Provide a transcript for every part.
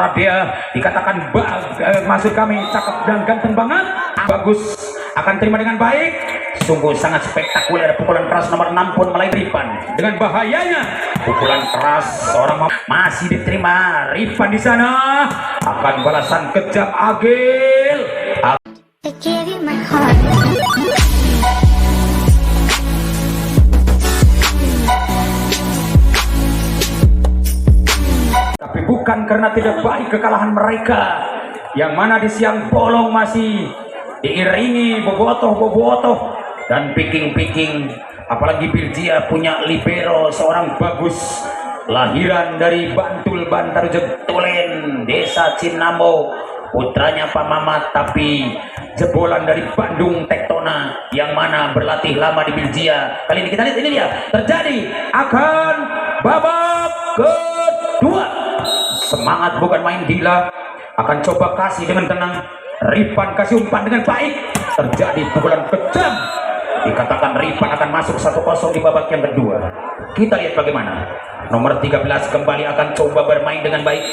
Dia dikatakan maksud kami cakep dan ganteng banget, bagus, akan terima dengan baik. Sungguh sangat spektakuler pukulan keras nomor 6 pun mulai Rifan dengan bahayanya. Pukulan keras seorang masih diterima Rifan di sana. Akan balasan kejam Agil. Tapi bukan karena tidak baik kekalahan mereka, yang mana di siang bolong masih diiringi bobotoh dan piking. Apalagi Birjia punya libero seorang bagus, lahiran dari Bantul Bantar Jetulen, Desa Cinambo, putranya Pak Mamat, tapi jebolan dari Bandung Tektona, yang mana berlatih lama di Birjia. Kali ini kita lihat, ini dia terjadi akan babak kedua. Semangat bukan main gila, akan coba kasih dengan tenang. Rifan kasih umpan dengan baik, terjadi pukulan kejam. Dikatakan Rifan akan masuk 1-0 di babak yang kedua. Kita lihat bagaimana nomor 13 kembali akan coba bermain dengan baik.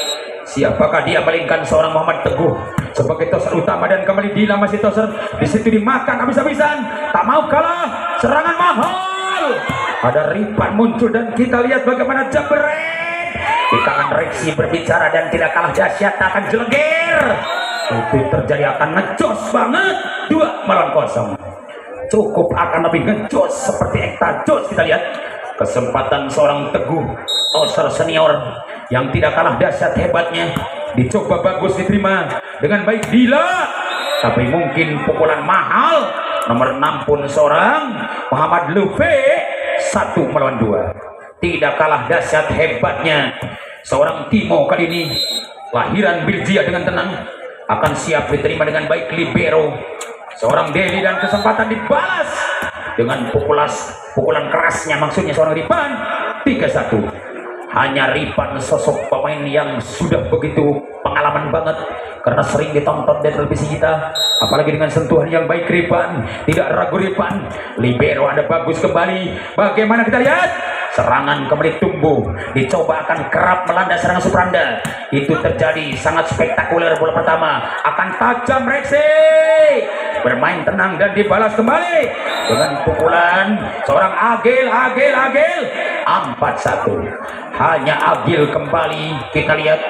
Siapakah dia, melainkan seorang Muhammad Teguh sebagai toser utama, dan kembali Dila masih toser. Di situ dimakan habis-habisan, tak mau kalah, serangan mahal. Ada Rifan muncul dan kita lihat bagaimana jebret di tangan Reksi berbicara dan tidak kalah dahsyat, akan jeleger. Itu terjadi akan ngejos banget, 2-0. Cukup akan lebih ngejos seperti Ekta Jos. Kita lihat kesempatan seorang Teguh, toser senior yang tidak kalah dahsyat hebatnya, dicoba bagus, diterima dengan baik Dila, tapi mungkin pukulan mahal nomor 6 pun seorang Muhammad Lufe. 1-2, tidak kalah dahsyat hebatnya seorang Timo. Kali ini lahiran Birjia dengan tenang, akan siap diterima dengan baik libero seorang Deli, dan kesempatan dibalas dengan pukulan kerasnya, maksudnya seorang Rifan. 3-1. Hanya Rifan sosok pemain yang sudah begitu pengalaman banget karena sering ditonton di televisi kita, apalagi dengan sentuhan yang baik Rifan, tidak ragu Rifan. Libero ada bagus kembali, bagaimana kita lihat serangan kembali tumbuh, dicoba akan kerap melanda serangan Supranda. Itu terjadi sangat spektakuler. Bola pertama akan tajam Reksi, bermain tenang dan dibalas kembali dengan pukulan seorang Agil. 4-1. Hanya Agil kembali, kita lihat,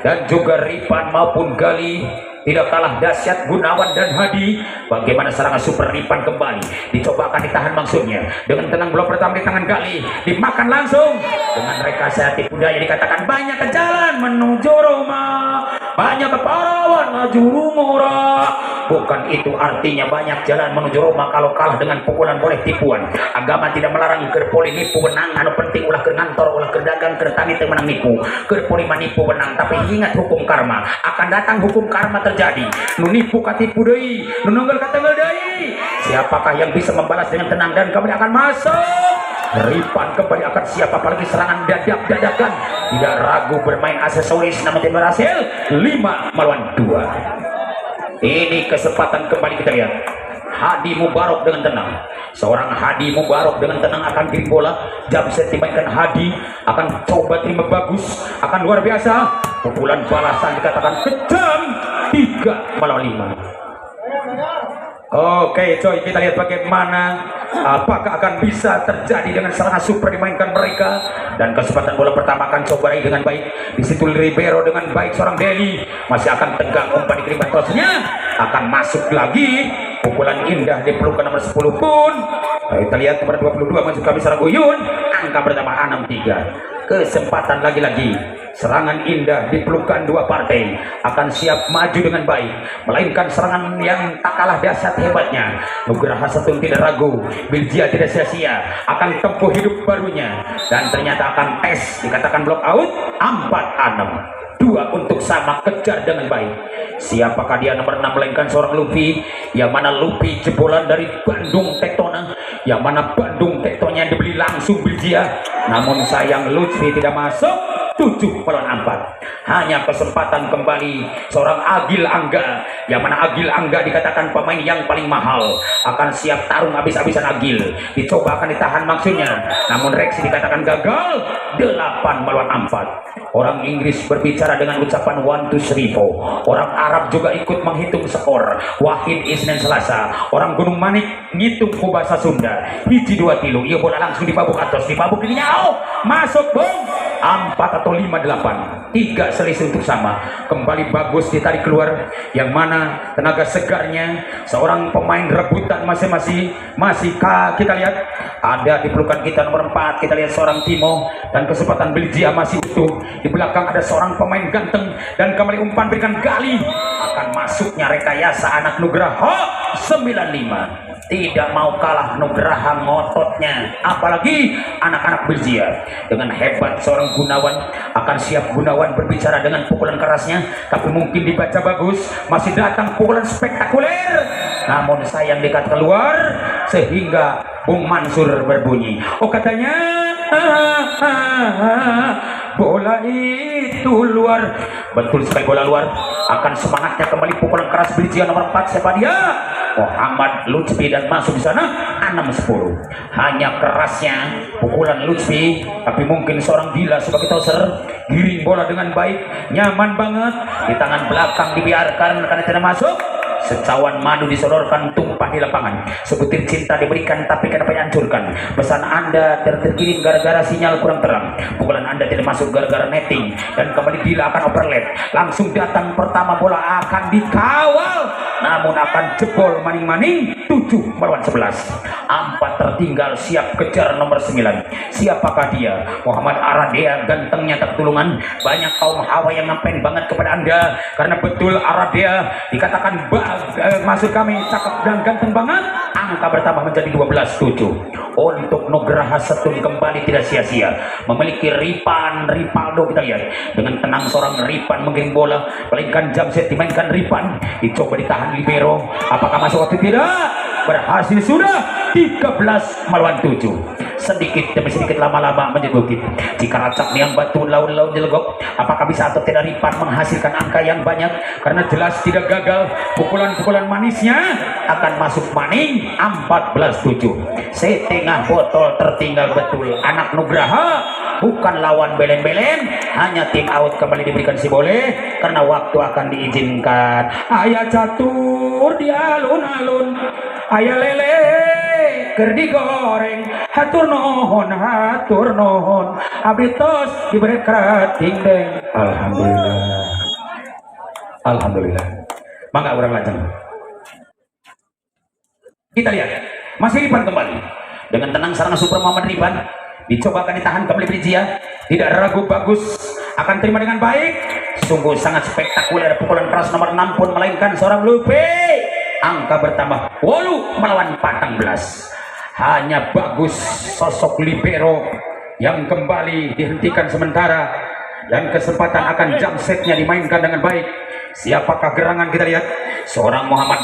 dan juga Rifan maupun Gali tidak kalah dahsyat Gunawan dan Hadi. Bagaimana serangan super Rifan kembali, dicoba akan ditahan maksudnya dengan tenang. Bola pertama di tangan Gali, dimakan langsung dengan rekayasa budaya. Dikatakan banyak ke jalan menuju rumah, banyak ke parawan menuju rumah. Bukan itu artinya banyak jalan menuju rumah kalau kalah dengan pukulan boleh tipuan. Agama tidak melarang kerpoli nipu menang, anu penting ulah ke ngantor, ulah ke dagang, ke tani menang nipu, kerpoli manipu menang. Tapi ingat hukum karma, akan datang hukum karma terjadi. Nunipu katipu deui, nununggal katenggal deui. Siapakah yang bisa membalas dengan tenang dan kembali akan masuk? Rifan kembali akan siap, apalagi serangan dadakan, tidak ragu bermain aksesoris, namun tidak berhasil. 5-2. Ini kesempatan kembali, kita lihat Hadi Mubarok dengan tenang. Seorang Hadi Mubarok dengan tenang akan kirim bola, jam set dimainkan. Hadi akan coba terima bagus, akan luar biasa. Pukulan balasan dikatakan kejam. 3-5. Oke coy, kita lihat bagaimana apakah akan bisa terjadi dengan serangan super dimainkan mereka. Dan kesempatan bola pertama akan coba raih dengan baik. Di situ libero dengan baik seorang Deli, masih akan tegang umpan diterima tosnya, akan masuk lagi. Pukulan indah di pelukan nomor 10 pun. Kita lihat nomor 22 masuk kami seorang Uyun, angka pertama 6-3. Kesempatan lagi-lagi serangan indah di pelukan dua partai, akan siap maju dengan baik, melainkan serangan yang tak kalah dahsyat hebatnya. Nugraha Satun tidak ragu, Birjia tidak sia-sia, akan tempuh hidup barunya, dan ternyata akan tes, dikatakan block out. 4-6. 2 untuk sama, kejar dengan baik. Siapakah dia nomor 6, melainkan seorang Luffy, yang mana Luffy jebolan dari Bandung Tektona, yang mana Bandung Tektonya dibeli langsung Birjia, namun sayang Lutfi tidak masuk. 7 melawan 4. Hanya kesempatan kembali seorang Agil Angga, yang mana Agil Angga dikatakan pemain yang paling mahal, akan siap tarung habis-habisan. Agil dicoba akan ditahan maksudnya, namun reaksi dikatakan gagal. 8 melawan 4. Orang Inggris berbicara dengan ucapan 1 2 3 4. Orang Arab juga ikut menghitung skor. Wahid Isnin Selasa. Orang Gunung Manik ngitung ku bahasa Sunda. Hiji 2 tilu. Ia bola langsung dibabuk atas, dibabuk dirinya. Masuk bung. 4 atau 5 8. 3 selisih untuk sama. Kembali bagus ditarik keluar, yang mana tenaga segarnya seorang pemain rebutan masing-masing. Masih kita lihat ada di pelukan kita nomor 4, kita lihat seorang Timo, dan kesempatan Belgia masih utuh. Di belakang ada seorang pemain ganteng, dan kembali umpan berikan gali, akan masuknya rekayasa anak Nugraha 95. Tidak mau kalah Nugraha ngototnya, apalagi anak-anak Belgia. Dengan hebat seorang Gunawan, akan siap Gunawan berbicara dengan pukulan kerasnya, tapi mungkin dibaca bagus, masih datang pukulan spektakuler, namun sayang dekat keluar sehingga Bung Mansur berbunyi. Oh katanya bola itu luar. Betul sekali, bola luar. Akan semangatnya kembali pukulan keras Belgia nomor 4, siapa dia? Muhammad Lutfi, dan masuk di sana 6-10. Hanya kerasnya pukulan Lutfi, tapi mungkin seorang Dila sebagai toser giring bola dengan baik, nyaman banget di tangan belakang, dibiarkan karena tidak masuk. Secawan madu disodorkan tumpah di lapangan, sebutir cinta diberikan tapi kenapa dihancurkan. Pesan Anda terkirim gara-gara sinyal kurang terang, pukulan Anda tidak masuk gara-gara netting, dan kembali Dila akan overlap. Langsung datang pertama, bola akan dikawal, namun akan jebol maning-maning. 7 melawan 11. 4 tertinggal, siap kejar nomor 9. Siapakah dia? Muhammad Aradea, gantengnya tak tulungan. Banyak kaum hawa yang ngapain banget kepada Anda, karena betul Aradea dikatakan maksud kami cakep dan ganteng banget. Angka bertambah menjadi 12-7. Untuk Nugraha Setun kembali tidak sia-sia memiliki Ripaldo. Kita lihat dengan tenang seorang Ripan mengirim bola, palingkan Jamset, dimainkan Ripan, dicoba ditahan libero. Apakah masuk waktu? Tidak berhasil, sudah 13 melawan 7. Sedikit demi sedikit, lama-lama menjadi bukit. Jika racak yang batu laun-laun dilegok, apakah bisa atau tidak Ripan menghasilkan angka yang banyak? Karena jelas tidak gagal, pukulan-pukulan manisnya akan masuk maning. 14-7. Setengah botol tertinggal betul. Anak Nugraha bukan lawan belen-belen, hanya tim out kembali diberikan si boleh karena waktu akan diizinkan. Ayah catur di alun-alun, ayah lele ker digoreng, hatur nohon abitos diberi kerating deng. Alhamdulillah mangga orang lajeng. Kita lihat masih Ripan kembali dengan tenang, serangan super Muhammad Ripan dicoba akan ditahan kembali Belgia, tidak ragu, bagus, akan terima dengan baik. Sungguh sangat spektakuler pukulan keras nomor 6 pun melainkan seorang Lupe. Angka bertambah 8 melawan 14. Hanya bagus sosok libero yang kembali dihentikan sementara, dan kesempatan akan jump setnya dimainkan dengan baik. Siapakah gerangan? Kita lihat seorang Muhammad,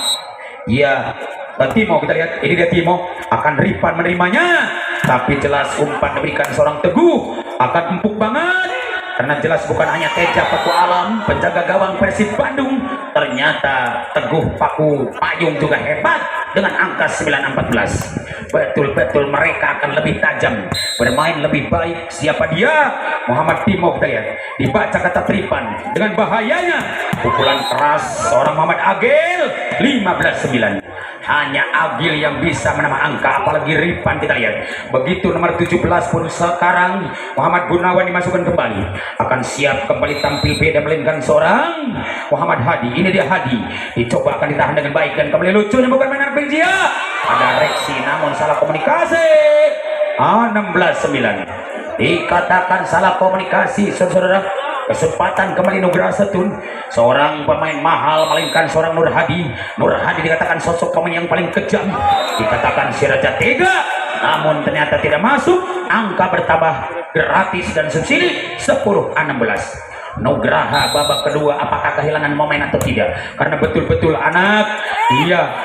ya Timo, kita lihat ini dia Timo, akan Ripan menerimanya, tapi jelas umpan diberikan seorang Teguh, akan empuk banget karena jelas bukan hanya Teja Paku Alam penjaga gawang Persib Bandung, ternyata Teguh Paku Payung juga hebat dengan angka 9-14. Betul-betul mereka akan lebih tajam, bermain lebih baik. Siapa dia? Muhammad Timo, kita lihat dibaca kata Tripan dengan bahayanya pukulan keras seorang Muhammad Agil. 15-9. Hanya Agil yang bisa menambah angka, apalagi Ripan. Kita lihat begitu nomor 17 pun sekarang Muhammad Gunawan dimasukkan kembali, akan siap kembali tampil beda melainkan seorang Muhammad Hadi. Ini dia Hadi, dicoba akan ditahan dengan baik, dan kembali lucunya bukan mainan Belgia, ada reaksi namun salah komunikasi. 16-9 dikatakan salah komunikasi, saudara. Kesempatan kembali Nugraha Setun, seorang pemain mahal melainkan seorang Nur Hadi. Nur Hadi dikatakan sosok pemain yang paling kejam, dikatakan si Raja Tega, namun ternyata tidak masuk. Angka bertambah gratis dan subsidi 10-16. Nugraha babak kedua apakah kehilangan momen atau tidak? Karena betul-betul anak iya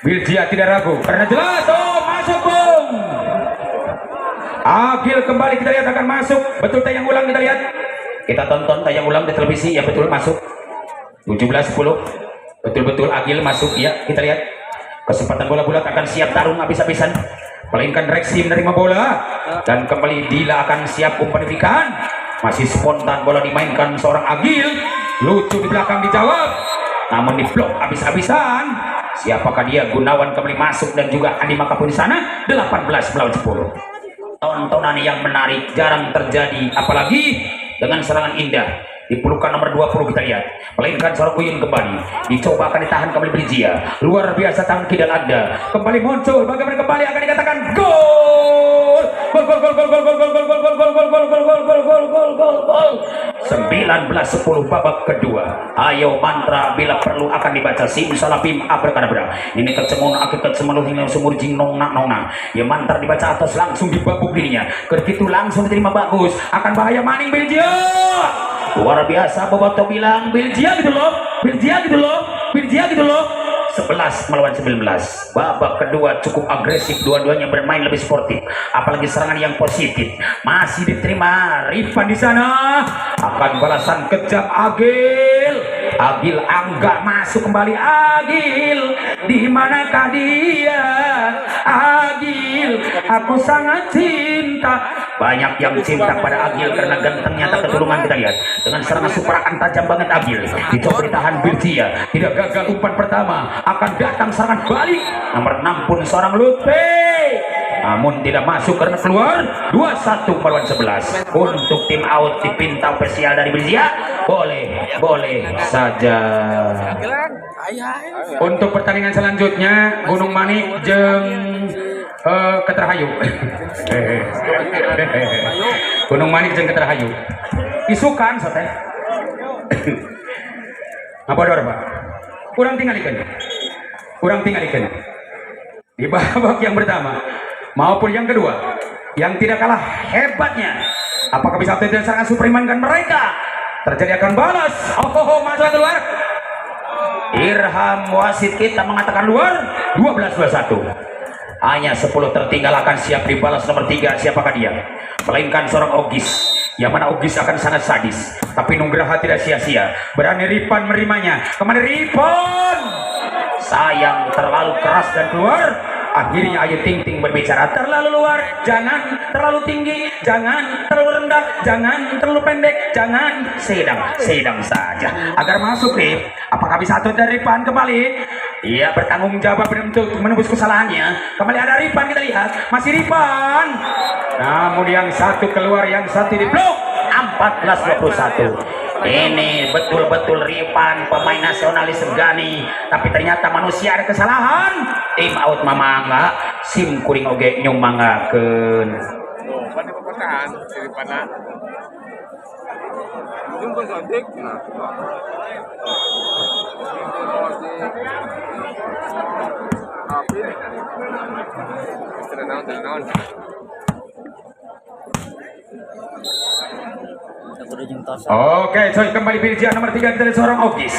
Belgia tidak ragu, karena jelas masuk bung. Agil kembali, kita lihat akan masuk. Betul tayang ulang, kita lihat Kita tonton tayang ulang di televisi ya, betul masuk 17-10, betul-betul Agil masuk ya. Kita lihat kesempatan bola bulat akan siap tarung habis-habisan, melainkan Rexi menerima bola dan kembali Dila akan siap umpan ikan. Masih spontan bola dimainkan seorang Agil, lucu di belakang dijawab, namun diblok habis-habisan. Siapakah dia? Gunawan kembali masuk dan juga Andi Makapun di sana. 18 melawan 10. Tontonan yang menarik jarang terjadi, apalagi dengan serangan indah dipelukan nomor 20. Kita lihat, melainkan seorang Uyun kembali dicoba, akan ditahan kembali Brijia. Luar biasa tangki dan ada kembali muncul, bagaimana kembali akan dikatakan gol. Gol gol gol gol gol gol gol gol gol gol gol gol gol gol gol gol gol gol gol gol. 19-10 babak kedua. Ayo mantra bila perlu akan dibaca simsalabim abrakadabra. Ini kecemun akhir kecemun hingga sumur jing nongna nongna. Ya mantra dibaca atas langsung dibabuk dirinya. Begitu langsung diterima bagus. Akan bahaya maning Brijia. Luar biasa Boboto bilang Brijia gitu loh. Brijia gitu loh. Brijia gitu loh. 11 melawan 19. Babak kedua cukup agresif, dua-duanya bermain lebih sportif, apalagi serangan yang positif masih diterima Rifan di sana. Akan balasan kejam Agil. Agil Angga masuk kembali. Agil, di manakah dia? Agil, aku sangat cinta. Banyak yang cinta pada Agil karena gantengnya tak ketulungan. Kita lihat dengan serangan super akan tajam banget Agil. Dicoba ditahan Brijia, tidak gagal umpan pertama, akan datang serangan balik nomor 6 pun seorang Lutfi, namun tidak masuk karena keluar. 21 melawan 11 untuk tim out. Dipinta spesial dari Brijia. Boleh saja. Untuk pertandingan selanjutnya Gunung Manik jeng Keterhayu. Gunung Manik jeng Keterhayu isukan sote. Apa dor Pak? Kurang tinggal ikan di babak yang pertama maupun yang kedua, yang tidak kalah hebatnya. Apakah bisa tidak sangat superimankan mereka? Terjadi akan balas. Masuk keluar. Irham wasit kita mengatakan luar. 12-21. Hanya 10 tertinggal, akan siap dibalas nomor 3. Siapakah dia? Melainkan seorang Ogis, yang mana Ogis akan sangat sadis, tapi Nugraha tidak sia-sia. Berani Ripan menerimanya. Kemana Ripan? Sayang, terlalu keras dan keluar. Akhirnya Ayu Ting Ting berbicara, terlalu luar, jangan terlalu tinggi, jangan terlalu rendah, jangan terlalu pendek, jangan sedang saja agar masuk. Apakah bisa satu dari Ripan kembali? Ia bertanggung jawab untuk menembus kesalahannya. Kembali ada Ripan, kita lihat masih Ripan, namun yang satu keluar, yang satu diblok. 14-21. Ini betul-betul Ripan, pemain nasionalis Segani, tapi ternyata manusia ada kesalahan. Tim out mamangga, sim kuring oge nyumangakeun. Loh, kan dipertahan si Ripana. Jumpa cantik. Tapi tenang. Oke, coy, kembali Brijia nomor 3 dari seorang Ogis.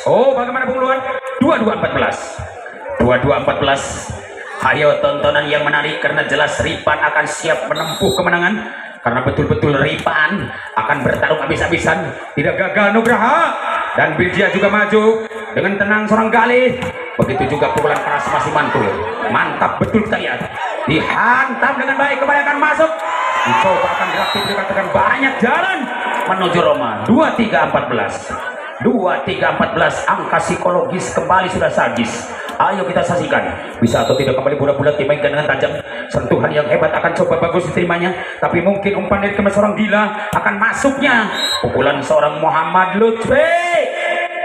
Bagaimana penguluan? 22-14. Ayo tontonan yang menarik karena jelas Ripan akan siap menempuh kemenangan, karena betul-betul Ripan akan bertarung habis-habisan. Tidak gagal Nugraha, dan Brijia juga maju dengan tenang seorang Galih. Begitu juga pukulan keras masih mantul. Mantap betul, kita lihat. Dihantam dengan baik, kembali akan masuk. Dicoba akan diraktif, dikatakan banyak jalan menuju Roma. 23-14. 23-14. Angka psikologis kembali sudah sadis. Ayo kita saksikan, bisa atau tidak kembali bulat-bulat dimainkan dengan tajam. Sentuhan yang hebat akan coba bagus diterimanya, tapi mungkin umpan dari kemas seorang Dila akan masuknya. Pukulan seorang Muhammad Lutfi.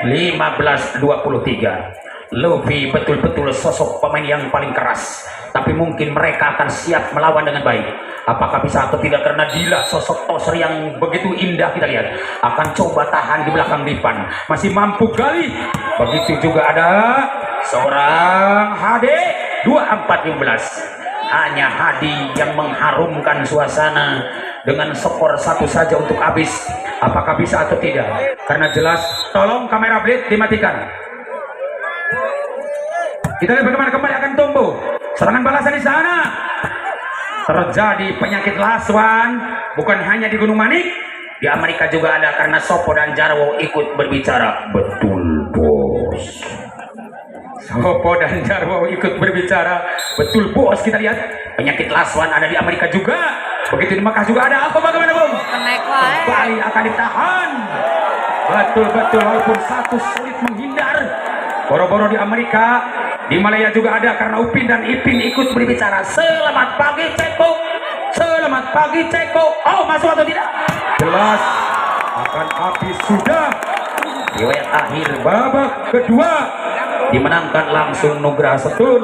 15-23. Lutfi betul-betul sosok pemain yang paling keras, tapi mungkin mereka akan siap melawan dengan baik. Apakah bisa atau tidak, karena Dila sosok toser yang begitu indah. Kita lihat akan coba tahan di belakang Ripan, masih mampu Gali. Begitu juga ada seorang Hadi. 24-15. Hanya Hadi yang mengharumkan suasana dengan skor 1 saja untuk habis. Apakah bisa atau tidak? Karena jelas, tolong kamera blade dimatikan. Kita lihat bagaimana kembali akan tumbuh serangan balasan di sana. Terjadi penyakit laswan bukan hanya di Gunung Manik, Di Amerika juga ada karena Sopo dan Jarwo ikut berbicara. Betul bos. Sopo dan Jarwo ikut berbicara. Betul bos. Kita lihat penyakit laswan ada di Amerika juga. Begitu di Mekah juga ada. Apa bagaimana bung? Kembali akan ditahan. Betul-betul walaupun satu sulit menghindar. Boro-boro di Amerika, di Malaya juga ada karena Upin dan Ipin ikut berbicara. Selamat pagi Ceko. Selamat pagi Ceko. Oh masuk atau tidak? Jelas akan habis sudah. Riwayat akhir babak kedua dimenangkan langsung Nugraha Setun.